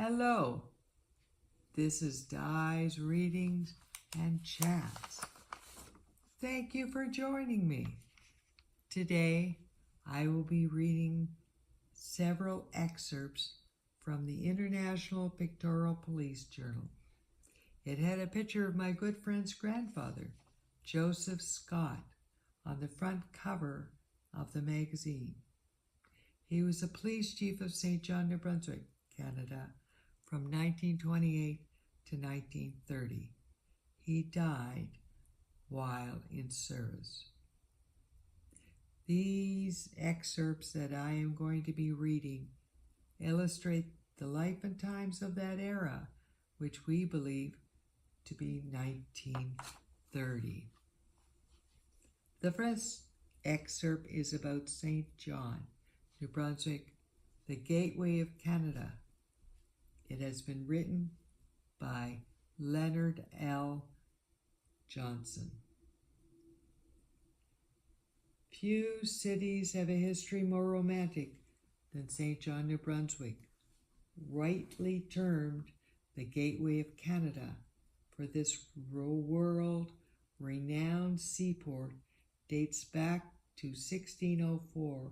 Hello, this is Di's Readings and Chats. Thank you for joining me. Today, I will be reading several excerpts from the International Pictorial Police Journal. It had a picture of my good friend's grandfather, Joseph Scott, on the front cover of the magazine. He was the police chief of St. John, New Brunswick, Canada, from 1928 to 1930. He died while in service. These excerpts that I am going to be reading illustrate the life and times of that era, which we believe to be 1930. The first excerpt is about St. John, New Brunswick, the gateway of Canada. It has been written by Leonard L. Johnson. Few cities have a history more romantic than St. John, New Brunswick, rightly termed the gateway of Canada, for this world-renowned seaport dates back to 1604,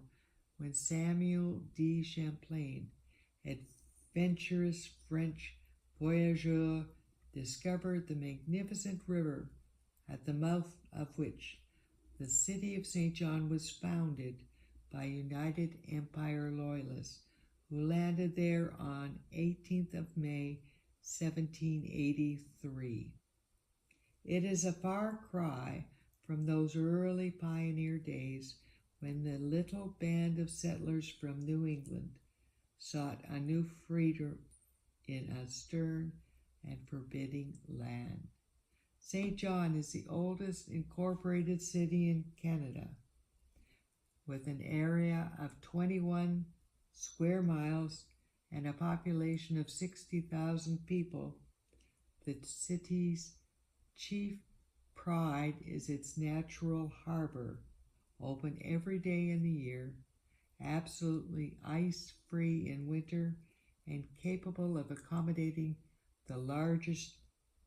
when Samuel de Champlain, adventurous French voyageur, discovered the magnificent river at the mouth of which the city of St. John was founded by United Empire Loyalists, who landed there on 18th of May, 1783. It is a far cry from those early pioneer days when the little band of settlers from New England sought a new freedom in a stern and forbidding land. St. John is the oldest incorporated city in Canada, with an area of 21 square miles and a population of 60,000 people. The city's chief pride is its natural harbor, open every day in the year, absolutely ice-free in winter, and capable of accommodating the largest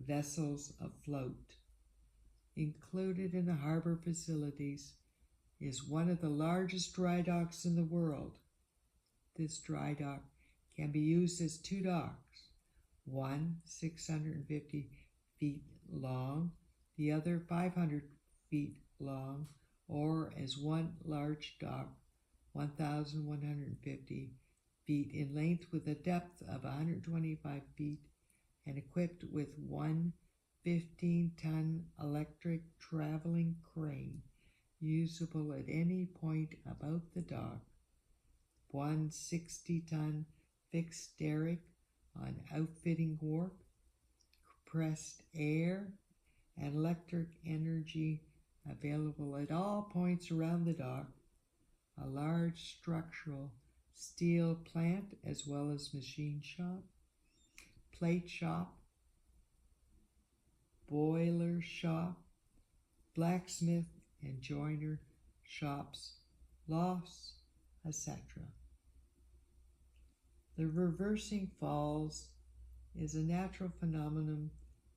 vessels afloat. Included in the harbor facilities is one of the largest dry docks in the world. This dry dock can be used as two docks, one 650 feet long, the other 500 feet long, or as one large dock, 1,150 feet in length, with a depth of 125 feet, and equipped with one 15-ton electric traveling crane usable at any point about the dock, one 60-ton fixed derrick on outfitting wharf, compressed air and electric energy available at all points around the dock, a large structural steel plant as well as machine shop, plate shop, boiler shop, blacksmith and joiner shops, lofts, etc. The Reversing Falls is a natural phenomenon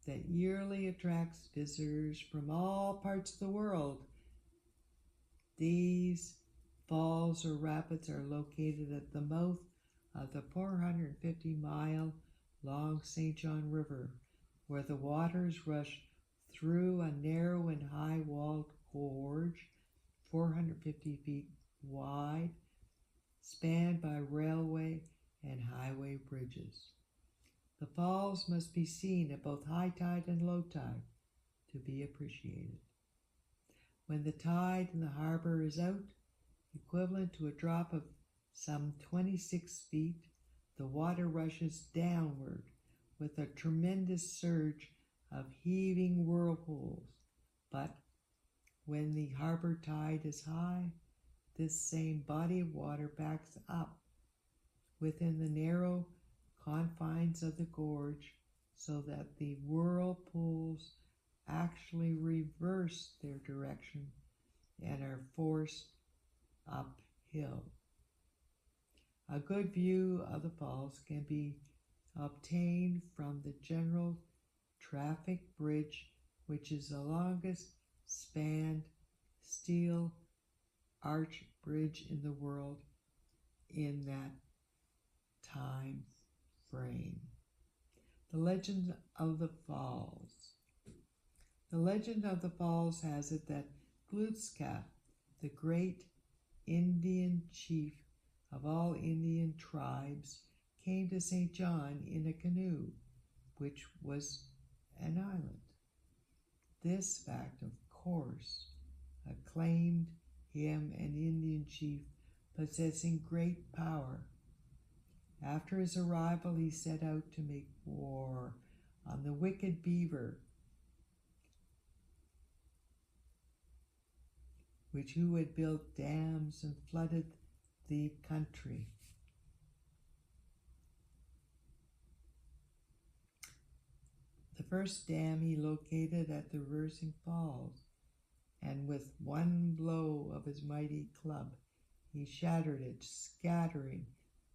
that yearly attracts visitors from all parts of the world. These falls or rapids are located at the mouth of the 450-mile-long St. John River, where the waters rush through a narrow and high-walled gorge, 450 feet wide, spanned by railway and highway bridges. The falls must be seen at both high tide and low tide to be appreciated. When the tide in the harbor is out, equivalent to a drop of some 26 feet, the water rushes downward with a tremendous surge of heaving whirlpools. But when the harbor tide is high, this same body of water backs up within the narrow confines of the gorge, so that the whirlpools actually reverse their direction and are forced uphill. A good view of the falls can be obtained from the general traffic bridge, which is the longest spanned steel arch bridge in the world in that time frame. The legend of the falls. The legend of the falls has it that Glooskap, the great Indian chief of all Indian tribes, came to St. John in a canoe, which was an island. This fact, of course, acclaimed him an Indian chief possessing great power. After his arrival, he set out to make war on the wicked beaver, who had built dams and flooded the country. The first dam he located at the Reversing Falls, and with one blow of his mighty club, he shattered it, scattering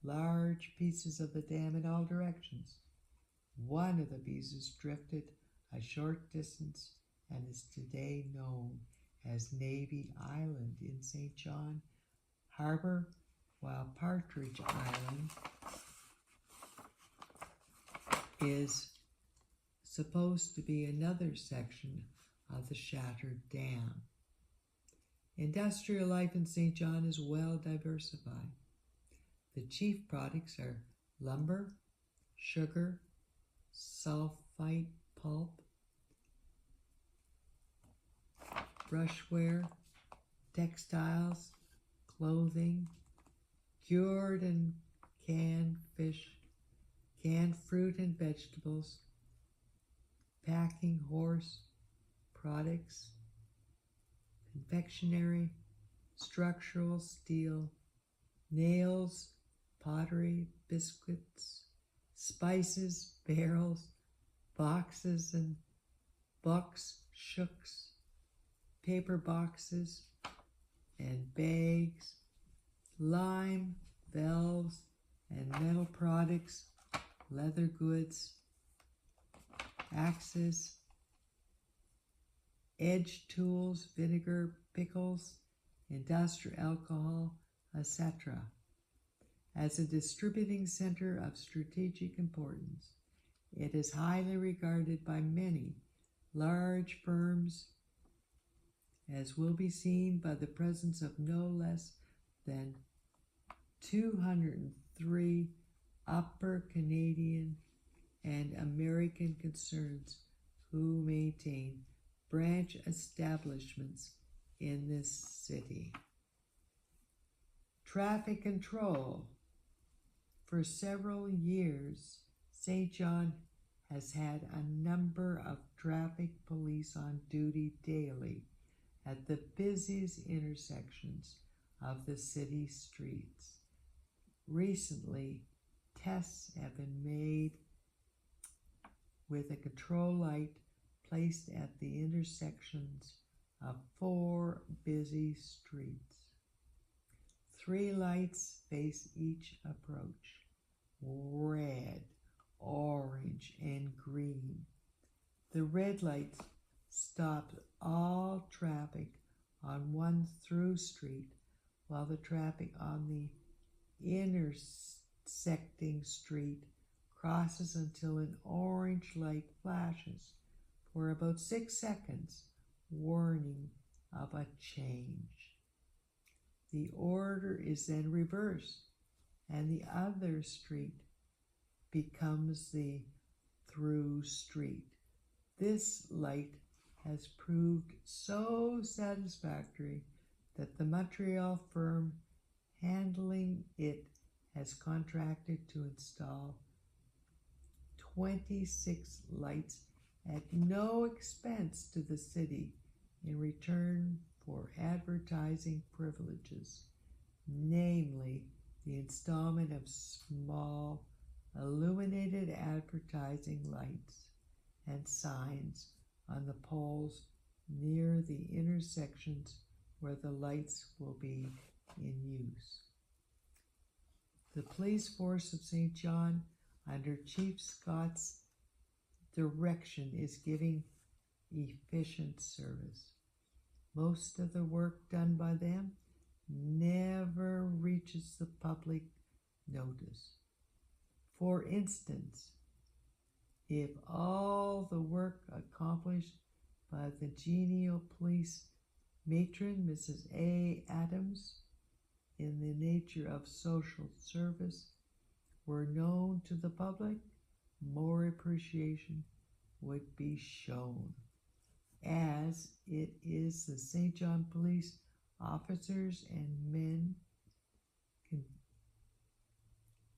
large pieces of the dam in all directions. One of the pieces drifted a short distance and is today known as Navy Island in St. John Harbor, while Partridge Island is supposed to be another section of the shattered dam. Industrial life in St. John is well diversified. The chief products are lumber, sugar, sulfite pulp, brushware, textiles, clothing, cured and canned fish, canned fruit and vegetables, packing horse products, confectionery, structural steel, nails, pottery, biscuits, spices, barrels, boxes and books, shooks, paper boxes and bags, lime, valves and metal products, leather goods, axes, edge tools, vinegar, pickles, industrial alcohol, etc. As a distributing center of strategic importance, it is highly regarded by many large firms, as will be seen by the presence of no less than 203 upper Canadian and American concerns who maintain branch establishments in this city. Traffic control. For several years, St. John has had a number of traffic police on duty daily at the busiest intersections of the city streets. Recently, tests have been made with a control light placed at the intersections of 4 busy streets. 3 lights face each approach: red, orange, and green. The red lights stop all traffic on one through street, while the traffic on the intersecting street crosses until an orange light flashes for about 6 seconds, warning of a change. The order is then reversed, and the other street becomes the through street. This light has proved so satisfactory that the Montreal firm handling it has contracted to install 26 lights at no expense to the city in return for advertising privileges, namely the installment of small illuminated advertising lights and signs on the poles near the intersections where the lights will be in use. The police force of St. John under Chief Scott's direction, is giving efficient service. Most of the work done by them never reaches the public notice. For instance, if all the work accomplished by the genial police matron, Mrs. A. Adams, in the nature of social service, were known to the public, more appreciation would be shown, as it is the St. John police officers and men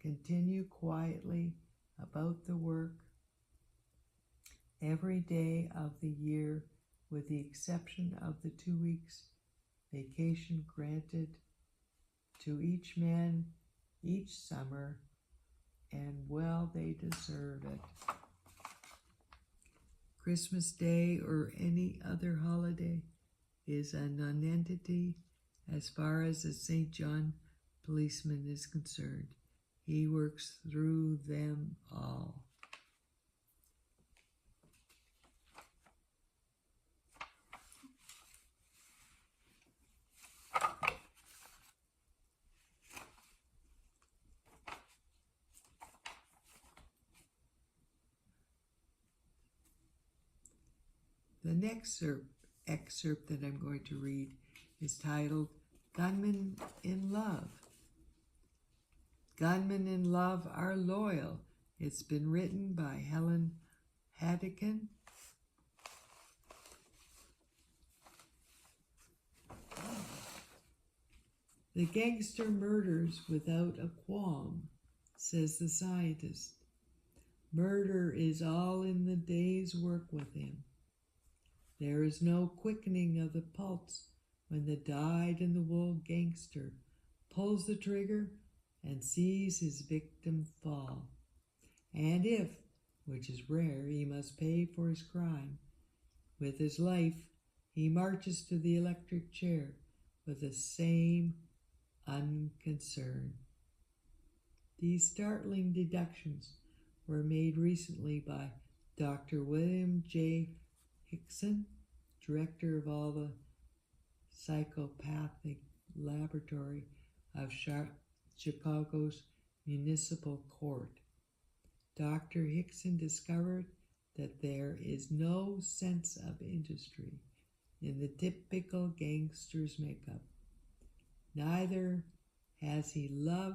continue quietly about the work every day of the year, with the exception of the 2 weeks vacation granted to each man each summer, and well, they deserve it. Christmas Day or any other holiday is a nonentity as far as the St. John policeman is concerned. He works through them all. The next excerpt that I'm going to read is titled Gunmen in Love. Gunmen in Love Are Loyal. It's been written by Helen Haddigan. The gangster murders without a qualm, says the scientist. Murder is all in the day's work with him. There is no quickening of the pulse when the dyed-in-the-wool gangster pulls the trigger and sees his victim fall. And if, which is rare, he must pay for his crime with his life, he marches to the electric chair with the same unconcern. These startling deductions were made recently by Dr. William J. Hickson, director of all the psychopathic laboratory of Chicago's Municipal Court. Dr. Hickson discovered that there is no sense of industry in the typical gangster's makeup. Neither has he love,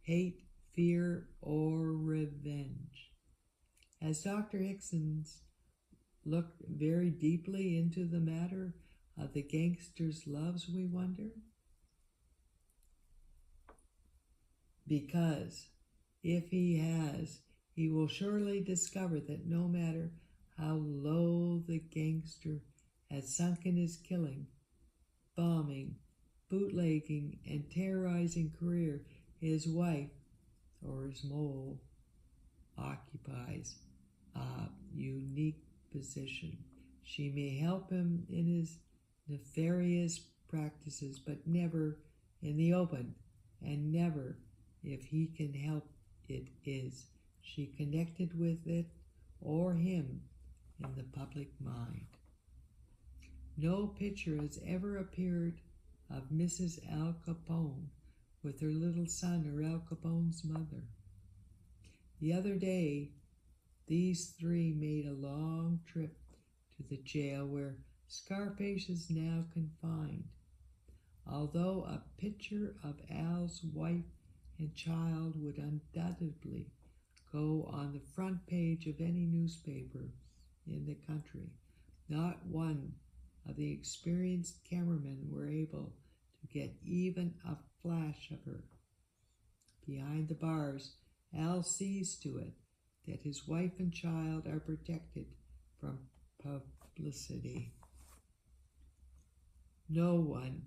hate, fear, or revenge. As Dr. Hickson's looked very deeply into the matter of the gangster's loves, we wonder? Because if he has, he will surely discover that no matter how low the gangster has sunk in his killing, bombing, bootlegging, and terrorizing career, his wife, or his mole, occupies a unique position. She may help him in his nefarious practices, but never in the open, and never, if he can help it, is she connected with it or him in the public mind. No picture has ever appeared of Mrs. Al Capone with her little son or Al Capone's mother. The other day, these three made a long trip to the jail where Scarface is now confined. Although a picture of Al's wife and child would undoubtedly go on the front page of any newspaper in the country, not one of the experienced cameramen were able to get even a flash of her. Behind the bars, Al sees to it that his wife and child are protected from publicity. No one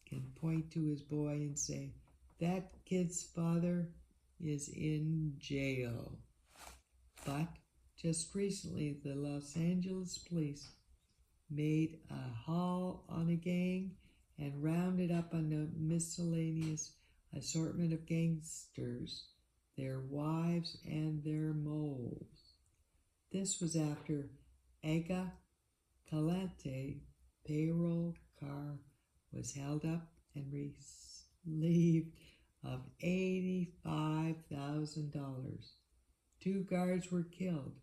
can point to his boy and say, that kid's father is in jail. But just recently, the Los Angeles police made a haul on a gang and rounded up a miscellaneous assortment of gangsters their wives, and their moles. This was after Aga Calante payroll car was held up and relieved of $85,000. 2 guards were killed.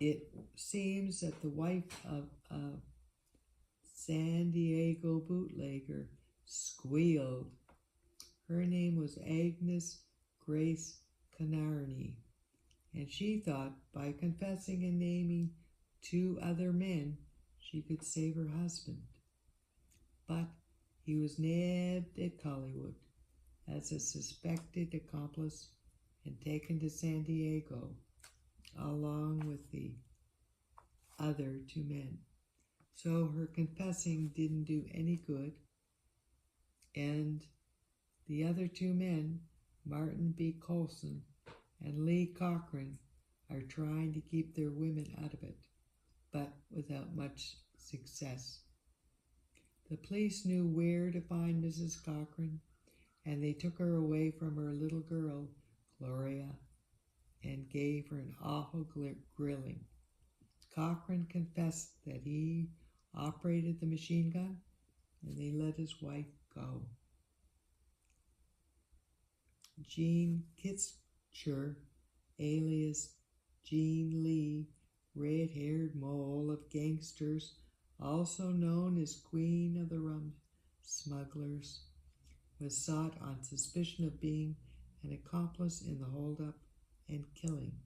It seems that the wife of a San Diego bootlegger squealed. Her name was Agnes Grace Canarney, and she thought by confessing and naming 2 other men she could save her husband. But he was nabbed at Hollywood as a suspected accomplice and taken to San Diego along with the other 2 men. So her confessing didn't do any good, and the other 2 men, Martin B. Colson and Lee Cochran, are trying to keep their women out of it, but without much success. The police knew where to find Mrs. Cochran, and they took her away from her little girl, Gloria, and gave her an awful grilling. Cochran confessed that he operated the machine gun, and they let his wife go. Jean Kitcher, alias Jean Lee, red-haired mole of gangsters, also known as Queen of the Rum Smugglers, was sought on suspicion of being an accomplice in the holdup and killing.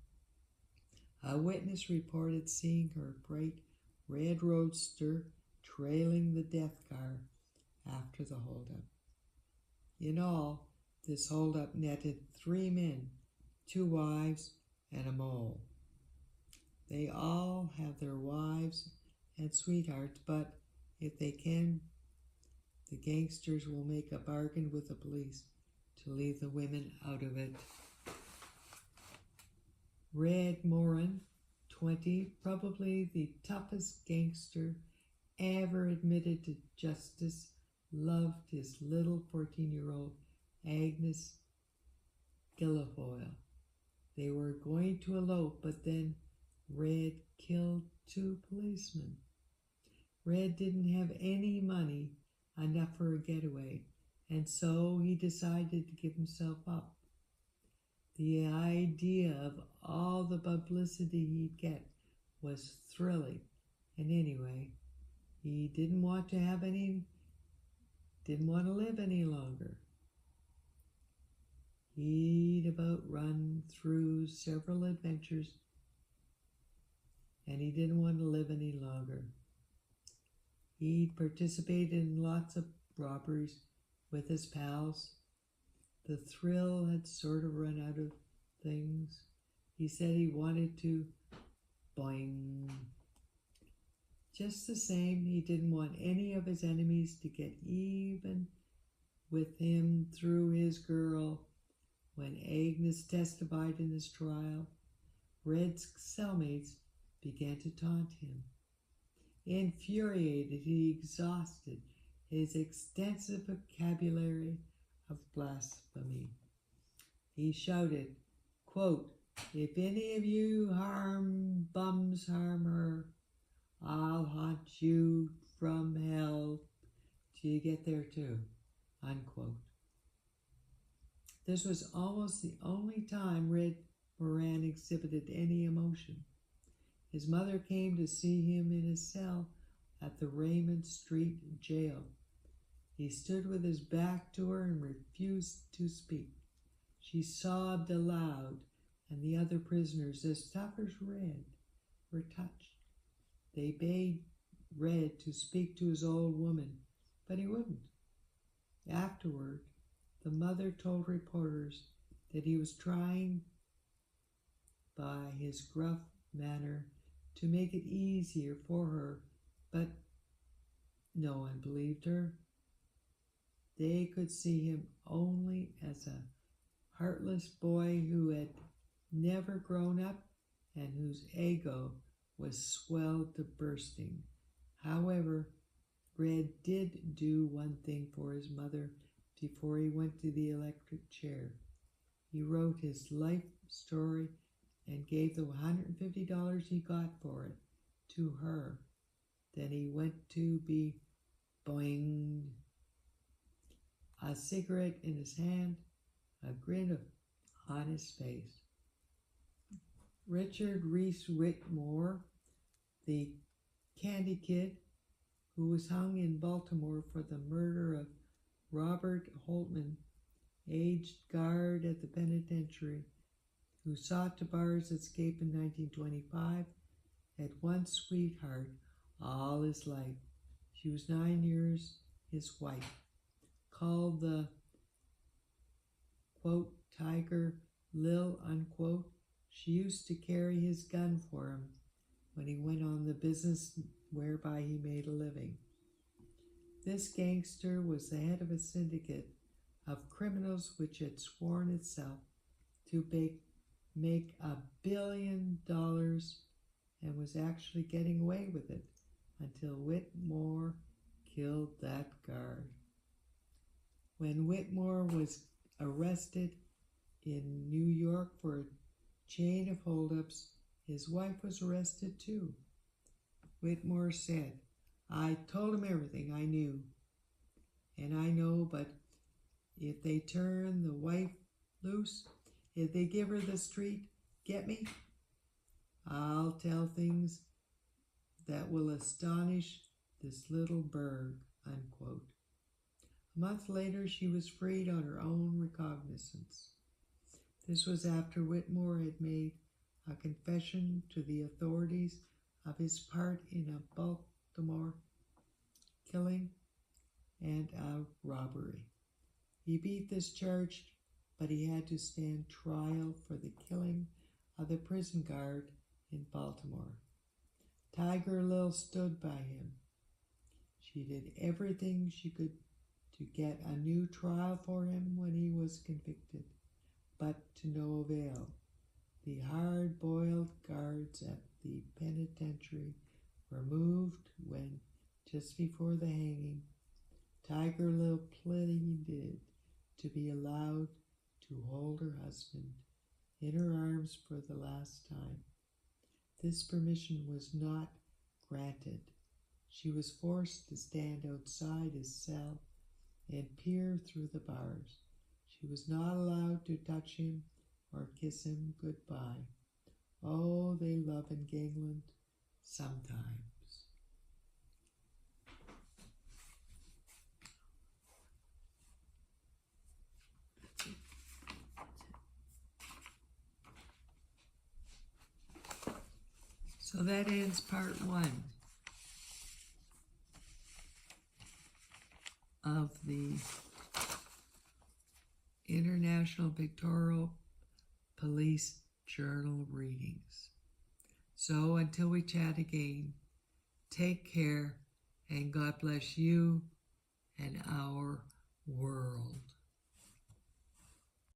A witness reported seeing her bright red roadster trailing the death car after the holdup. In all, this holdup netted 3 men, 2 wives, and a mole. They all have their wives and sweethearts, but if they can, the gangsters will make a bargain with the police to leave the women out of it. Red Moran, 20, probably the toughest gangster ever admitted to justice, loved his little 14-year-old Agnes Guilfoyle. They were going to elope, but then Red killed 2 policemen. Red didn't have any money enough for a getaway, and so he decided to give himself up. The idea of all the publicity he'd get was thrilling, and anyway, he didn't want to live any longer. He'd about run through several adventures, and he didn't want to live any longer. He'd participated in lots of robberies with his pals. The thrill had sort of run out of things. He said he wanted to boing. Just the same, he didn't want any of his enemies to get even with him through his girl. When Agnes testified in his trial, Red's cellmates began to taunt him. Infuriated, he exhausted his extensive vocabulary of blasphemy. He shouted, quote, "If any of you bums harm her, I'll haunt you from hell till you get there too," unquote. This was almost the only time Red Moran exhibited any emotion. His mother came to see him in his cell at the Raymond Street jail. He stood with his back to her and refused to speak. She sobbed aloud, and the other prisoners, as tough as Red, were touched. They begged Red to speak to his old woman, but he wouldn't. Afterward, the mother told reporters that he was trying, by his gruff manner, to make it easier for her, but no one believed her. They could see him only as a heartless boy who had never grown up and whose ego was swelled to bursting. However, Red did do one thing for his mother before he went to the electric chair. He wrote his life story and gave the $150 he got for it to her. Then he went to be boing, a cigarette in his hand, a grin on his face. Richard Reese Whitmore, the Candy Kid, who was hung in Baltimore for the murder of Robert Holtman, aged guard at the penitentiary, who sought to bar his escape in 1925, had one sweetheart all his life. She was 9 years his wife. Called the, quote, Tiger Lil, unquote, she used to carry his gun for him when he went on the business whereby he made a living. This gangster was the head of a syndicate of criminals which had sworn itself to make $1 billion and was actually getting away with it until Whitmore killed that guard. When Whitmore was arrested in New York for a chain of holdups, his wife was arrested too. Whitmore said, "I told him everything I knew, and I know, but if they turn the wife loose, if they give her the street, get me, I'll tell things that will astonish this little burg," unquote. A month later, she was freed on her own recognizance. This was after Whitmore had made a confession to the authorities of his part in a Baltimore killing and a robbery. He beat this charge, but he had to stand trial for the killing of the prison guard in Baltimore. Tiger Lil stood by him. She did everything she could to get a new trial for him when he was convicted, but to no avail. The hard-boiled guards at the penitentiary were moved when, just before the hanging, Tiger Lil pleaded to be allowed to hold her husband in her arms for the last time. This permission was not granted. She was forced to stand outside his cell and peer through the bars. She was not allowed to touch him or kiss him goodbye. Oh, they love in gangland sometimes. So that ends part 1 of the International Pictorial Police Journal readings. So until we chat again, take care and God bless you and our world.